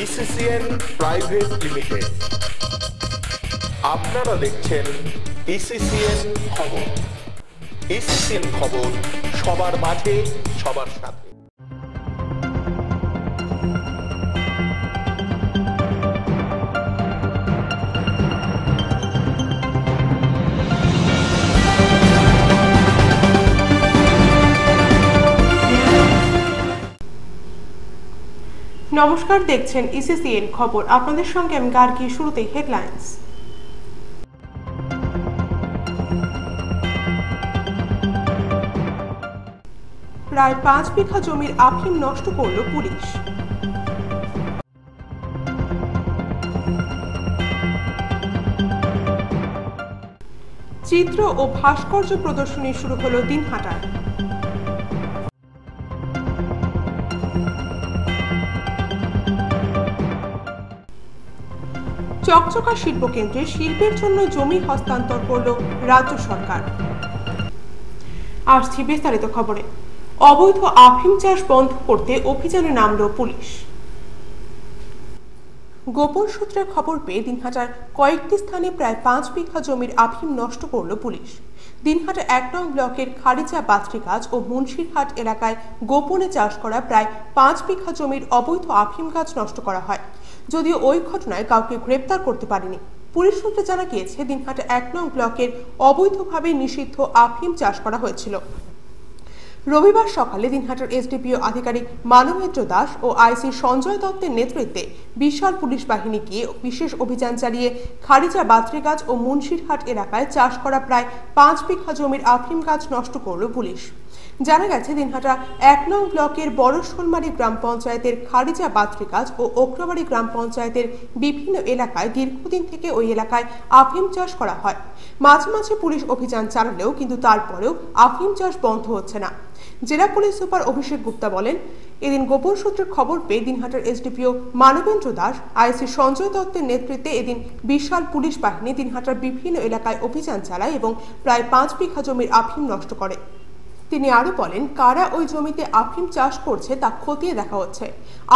ইসিসিএন private limited. আপনারা দেখছেন ইসিসিএন খবর। ইসিসিএন খবর, সবার মাঝে সবার সাথে। নমস্কার, দেখছেন ইসিসিএন খবর। আপনাদের সঙ্গে আমি গার্গী। শুরুতেই হেডলাইন্স। প্রায় 5 বিঘা জমির আফিম নষ্ট করল পুলিশ। চিত্র ও ভাস্কর্য প্রদর্শনী শুরু হলো দিনহাটায়। চকচকা শিল্পকেন্দ্রে শিল্পের জন্য জমি হস্তান্তর করল রাজ্য সরকার। আসছি বিস্তারিত খবরে। অবৈধ আফিম চাষ বন্ধ করতে অভিযানে নামল পুলিশ। গোপন সূত্রে খবর পেয়ে দিনহাটার কয়েকটি স্থানে প্রায় 5 বিঘা জমির আফিম নষ্ট করল পুলিশ। দিনহাটা 1 নং ব্লকের খারিচা বাত্রিগাছ ও মুন্সিরহাট এলাকায় গোপনে চাষ করা প্রায় 5 বিঘা জমির অবৈধ আফিম গাছ নষ্ট করা হয়। যদিও ওই ঘটনায় কাউকে গ্রেপ্তার করতে পারেনি। পুলিশ সূত্রে জানা গিয়েছে, দিনহাটা 1 নং ব্লকের অবৈধভাবে নিষিদ্ধ আফিম চাষ করা হয়েছিল। রবিবার সকালে দিনহাটার এসডিপিও আধিকারিক মানবেন্দ্র দাস ও আইসি সঞ্জয় দত্তের নেতৃত্বে বিশাল পুলিশ বাহিনী গিয়ে বিশেষ অভিযান চালিয়ে খারিচা বাত্রিগাছ ও মুন্সিরহাট এলাকায় চাষ করা প্রায় 5 বিঘা জমির আফিম গাছ নষ্ট করল পুলিশ। জানা গেছে, দিনহাটা 1 নং ব্লকের বড় শোলমারি গ্রাম পঞ্চায়েতের খারিচা বাত্রিগাছ ও ওকরাবাড়ি গ্রাম পঞ্চায়েতের বিভিন্ন এলাকায় দীর্ঘদিন থেকে ওই এলাকায় আফিম চাষ করা হয়। মাঝে মাঝে পুলিশ অভিযান চালালেও কিন্তু তারপরেও আফিম চাষ বন্ধ হচ্ছে না। জেলা পুলিশ সুপার অভিষেক গুপ্তা বলেন, এদিন গোপন সূত্রে খবর পেয়ে দিনহাটার এসডিপিও মানবেন্দ্র দাস, আইসি সঞ্জয় দত্তের নেতৃত্বে এদিন বিশাল পুলিশ বাহিনী দিনহাটার বিভিন্ন এলাকায় অভিযান চালায় এবং প্রায় 5 বিঘা জমির আফিম নষ্ট করে। তিনি আরো বলেন, কারা ওই জমিতে আফিম চাষ করছে তা খতিয়ে দেখা হচ্ছে।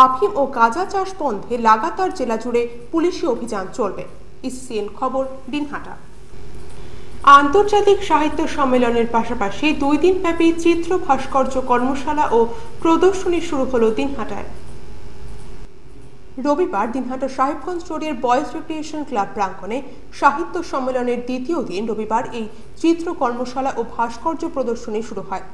আফিম ও গাঁজা চাষ বন্ধে লাগাতার জেলা জুড়ে পুলিশি অভিযান চলবে। ইসিসিএন খবর, দিনহাটা। আন্তর্জাতিক সাহিত্য সম্মেলনের পাশাপাশি 2 দিনব্যাপী চিত্র ভাস্কর্য কর্মশালা ও প্রদর্শনী শুরু হলো দিনহাটায়। রবিবার দিনহাটা সাহেবগঞ্জ রোডের বয়েজ রিক্রিয়েশন ক্লাব প্রাঙ্গণে সাহিত্য সম্মেলনের দ্বিতীয় দিন রবিবার এই চিত্র কর্মশালা ও ভাস্কর্য প্রদর্শনী শুরু হয়।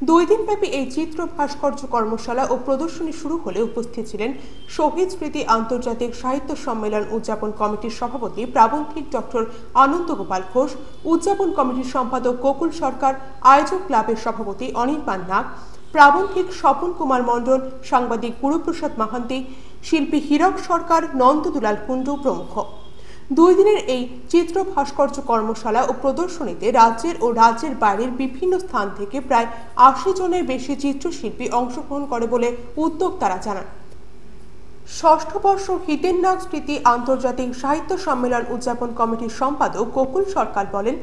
2 দিনব্যাপী এই চিত্র ভাস্কর্য কর্মশালা ও প্রদর্শনী শুরু হলে উপস্থিত ছিলেন শহীদ স্মৃতি আন্তর্জাতিক সাহিত্য সম্মেলন উদযাপন কমিটির সভাপতি প্রাবন্ধিক ডক্টর আনন্দ গোপাল ঘোষ, উদযাপন কমিটির সম্পাদক গোকুল সরকার, আয়োজক ক্লাবের সভাপতি অনির্বাণ নাগ, প্রাবন্ধিক স্বপন কুমার মণ্ডল, সাংবাদিক গুরুপ্রসাদ মাহান্তি, শিল্পী হীরক সরকার, নন্দদুলাল কুণ্ডু প্রমুখ। 2 দিনের এই চিত্র ভাস্কর্য কর্মশালা ও প্রদর্শনীতে রাজ্যের ও রাজ্যের বাইরের বিভিন্ন স্থান থেকে প্রায় 80 জনের বেশি চিত্রশিল্পী অংশগ্রহণ করে বলে উদ্যোক্তারা জানান। 6ষ্ঠ বর্ষ হিতেন নাগ স্মৃতি আন্তর্জাতিক সাহিত্য সম্মেলন উদযাপন কমিটির সম্পাদক গোকুল সরকার বলেন,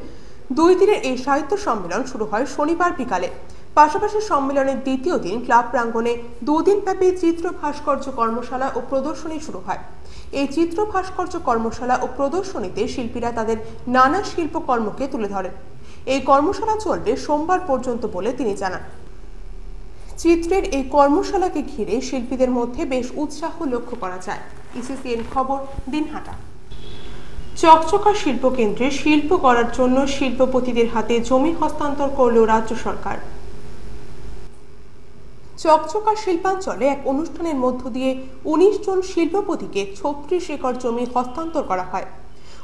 2 দিনের এই সাহিত্য সম্মেলন শুরু হয় শনিবার বিকালে। পাশাপাশি সম্মেলনের দ্বিতীয় দিন ক্লাব প্রাঙ্গণে 2 দিনব্যাপী চিত্র ভাস্কর্য কর্মশালা ও প্রদর্শনী শুরু হয়। এই চিত্র ভাস্কর্য কর্মশালা ও প্রদর্শনীতে শিল্পীরা তাদের নানা শিল্পকর্মকে তুলে ধরেন। এই কর্মশালা চলবে সোমবার পর্যন্ত বলে তিনি জানান। চিত্রের এই কর্মশালাকে ঘিরে শিল্পীদের মধ্যে বেশ উৎসাহ লক্ষ্য করা যায়। ইসিসিএন খবর, দিনহাটা। চকচকা শিল্পকেন্দ্রে শিল্প করার জন্য শিল্পপতিদের হাতে জমি হস্তান্তর করল রাজ্য সরকার। চকচকা শিল্পাঞ্চলে এক অনুষ্ঠানের মধ্য দিয়ে 19 জন শিল্পপতিকে 36 একর জমি হস্তান্তর করা হয়।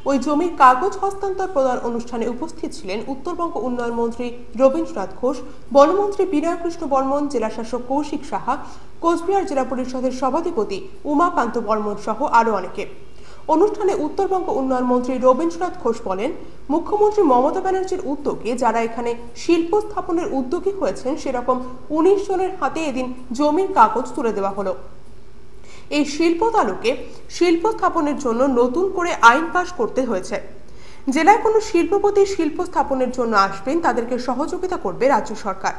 ওই জমির কাগজ হস্তান্তর প্রদান অনুষ্ঠানে উপস্থিত ছিলেন উত্তরবঙ্গ উন্নয়ন মন্ত্রী রবীন্দ্রনাথ ঘোষ, বনমন্ত্রী বিনয় কৃষ্ণ বর্মন, জেলা শাসক কৌশিক সাহা, কোচবিহার জেলা পরিষদের সভাধিপতি উমাকান্ত বর্মন সহ আরো অনেকে। অনুষ্ঠানে উত্তরবঙ্গ উন্নয়ন মন্ত্রী রবীন্দ্রনাথ ঘোষ বলেন, মুখ্যমন্ত্রী মমতা ব্যানার্জির উদ্যোগে যারা এখানে শিল্প স্থাপনের উদ্যোগী হয়েছেন সেরকম 19 জনের হাতে এদিন জমির কাগজ তুলে দেওয়া হলো। এই শিল্প তালুকে শিল্প স্থাপনের জন্য নতুন করে আইন পাশ করতে হয়েছে। জেলায় কোনো শিল্পপতি শিল্প স্থাপনের জন্য আসবেন, তাদেরকে সহযোগিতা করবে রাজ্য সরকার।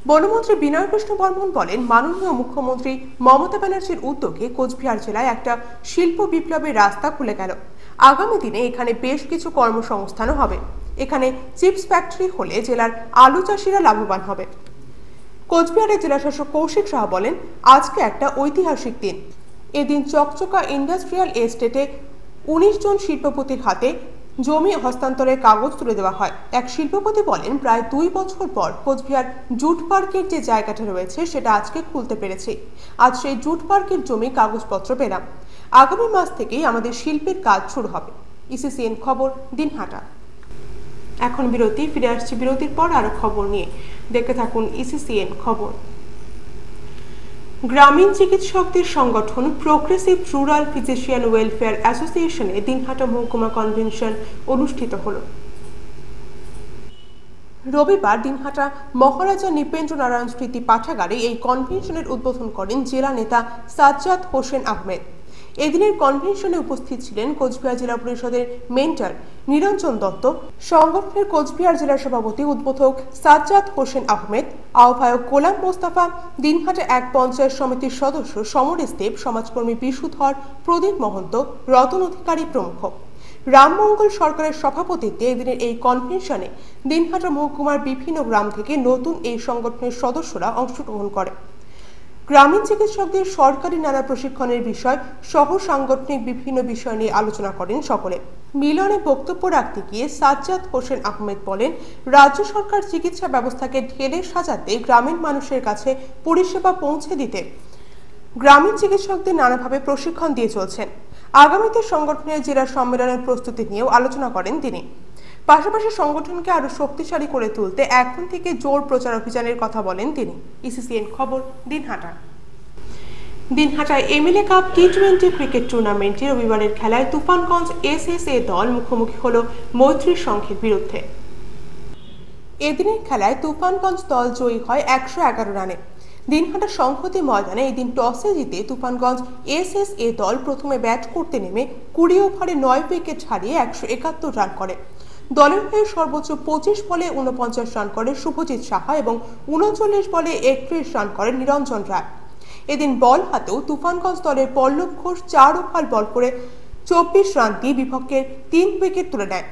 বনমন্ত্রী বিনয় কৃষ্ণ বর্মন বলেন, মাননীয় মুখ্যমন্ত্রী মমতা ব্যানার্জির উদ্যোগে কোচবিহার জেলায় একটা শিল্প বিপ্লবের রাস্তা খুলে গেল। আগামী দিনে এখানে বেশ কিছু কর্মসংস্থানও হবে। এখানে চিপস ফ্যাক্টরি হলে জেলার আলু চাষিরা লাভবান হবে। কোচবিহারের জেলাশাসক কৌশিক সাহা বলেন, আজকে একটা ঐতিহাসিক দিন। এদিন চকচকা ইন্ডাস্ট্রিয়াল এস্টেটে 19 জন শিল্পপতির হাতে জমি হস্তান্তরের কাগজ তুলে দেওয়া হয়। এক শিল্পপতি বলেন, প্রায় 2 বছর পর কোচবিহার জুট পার্কের যে জায়গাটা রয়েছে সেটা আজকে খুলতে পেরেছি। আজ সেই জুট পার্কের জমি কাগজপত্র পেলাম। আগামী মাস থেকেই আমাদের শিল্পের কাজ শুরু হবে। ইসিসিএন খবর, দিনহাটা। এখন বিরতি, ফিরে আসছি বিরতির পর আরো খবর নিয়ে। দেখতে থাকুন ইসিসিএন খবর। গ্রামীণ চিকিৎসকদের সংগঠন প্রোগ্রেসিভ রুরাল ফিজিশিয়ান ওয়েলফেয়ার অ্যাসোসিয়েশনে দিনহাটা মহকুমা কনভেনশন অনুষ্ঠিত হল। রবিবার দিনহাটা মহারাজা নৃপেন্দ্র নারায়ণ স্মৃতি পাঠাগারে এই কনভেনশনের উদ্বোধন করেন জেলা নেতা সাজ্জাদ হোসেন আহমেদ। এদিনের কনভেনশনে উপস্থিত ছিলেন কোচবিহার জেলা পরিষদের মেন্টর নিরঞ্জন দত্ত, সংগঠনের কোচবিহার জেলা সভাপতি উদ্বোধক সাজ্জাদ হোসেন আহমেদ, আহ্বায়ক গোলাম মোস্তফা, দিনহাটা এক পঞ্চায়েত সমিতির সদস্য সমরেশ দেব, সমাজকর্মী বিশুধর, প্রদীপ মহন্ত, রতন অধিকারী প্রমুখ। রামমঙ্গল সরকারের সভাপতিত্বে এদিনের এই কনভেনশনে দিনহাটা মহকুমার বিভিন্ন গ্রাম থেকে নতুন এই সংগঠনের সদস্যরা অংশগ্রহণ করে। গ্রামীণ চিকিৎসকদের সরকারি নানা প্রশিক্ষণের বিষয় সহ সাংগঠনিক বিভিন্ন বিষয় নিয়ে আলোচনা করেন সকলে। মিলনে বক্তব্য রাখতে গিয়ে সাজ্জাদ হোসেন আহমেদ বলেন, রাজ্য সরকার চিকিৎসা ব্যবস্থাকে ঢেলে সাজাতে গ্রামীণ মানুষের কাছে পরিষেবা পৌঁছে দিতে গ্রামীণ চিকিৎসকদের নানাভাবে প্রশিক্ষণ দিয়ে চলছেন। আগামীতে সংগঠনের জেলা সম্মেলনের প্রস্তুতি নিয়েও আলোচনা করেন তিনি। পাশাপাশি সংগঠনকে আরো শক্তিশালী করে তুলতে এখন থেকে জোর প্রচার অভিযানের কথা বলেন তিনি। ইসিসিএন খবর, দিনহাটা। দিনহাটায় এমএলএ কাপ টি20 ক্রিকেট টুর্নামেন্টে রবিবারের খেলায় তুফানগঞ্জ এসএসএ দল মুখোমুখি হল মৈত্রী সংঘের বিরুদ্ধে। এদিনের খেলায় তুফানগঞ্জ দল জয়ী হয় 111 রানে। দিনহাটা সংহতি ময়দানে এদিন টসে জিতে তুফানগঞ্জ এসএসএ দল প্রথমে ব্যাট করতে নেমে 20 ওভারে 9 উইকেট হারিয়ে 171 রান করে। দলের হয়ে সর্বোচ্চ 25 বলে 49 রান করে শুভজিৎ সাহা এবং 39 বলে 31 রান করে নিরঞ্জন রায়। এদিন বল হাতেও তুফানগঞ্জ দলের পল্লব ঘোষ 4 ওভার বল করে 24 রান দিয়ে বিপক্ষের 3 উইকেট তুলে নেয়।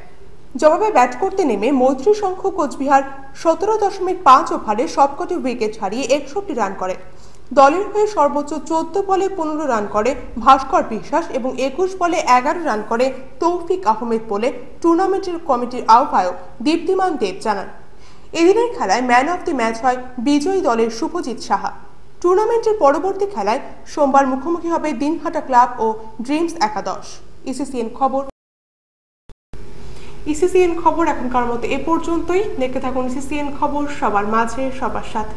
জবাবে ব্যাট করতে নেমে মৈত্রী সংঘ কোচবিহার 17.5 ওভারে সবকটি উইকেট হারিয়ে 61 রান করে। দলের হয়ে সর্বোচ্চ 14 বলে 15 রান করে ভাস্কর বিশ্বাস এবং 21 বলে 11 রান করে তৌফিক আহমেদ বলে টুর্নামেন্টের কমিটির আহ্বায়ক দীপ্তিমান দেব জানান। এদিনের খেলায় ম্যান অফ দি ম্যাচ হয় বিজয়ী দলের শুভজিৎ সাহা। টুর্নামেন্টের পরবর্তী খেলায় সোমবার মুখোমুখি হবে দিনহাটা ক্লাব ও ড্রিমস একাদশ। ইসিসিএন খবর। ইসিসিএন খবর এখনকার মতো এ পর্যন্তই। দেখতে থাকুন ইসিসিএন খবর, সবার মাঝে সবার সাথে।